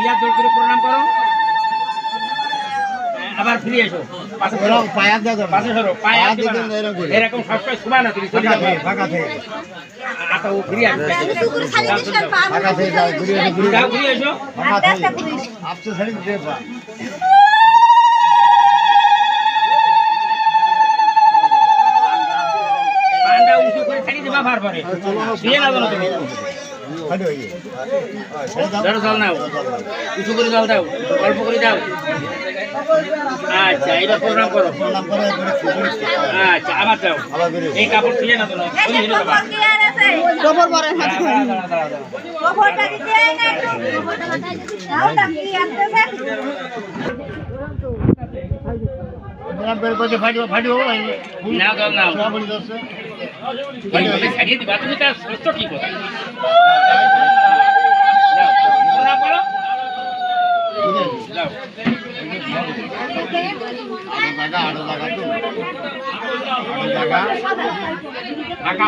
বিয়া জোর করে প্রণাম করো, আবার ফিরে এসো, পাশে সরো, পাশে সরো, পায়ে হাত দিবা না। এরকম সবসময় শোভা না, তুমি চলে যাবে আচ্ছা ও ফিরে আসবে, যাও ঘুরে এসো। পান্ডা উঁচু করে ছাড়িয়ে দেবা ভার পরে শুয়ে না জানো তুমি, ধরো জল নাও, উঁচু করে জল দাও, অল্প করে দাও। আচ্ছা এবার প্রণাম করো, আচ্ছা আবার যাও, এই কাপড় শুয়ে না জানো, নাও জল নাও, ছাড়িয়ে দিবা তুমি, তার সুস্থ কি করো, প্রণাম করো, যাও। ঢাকা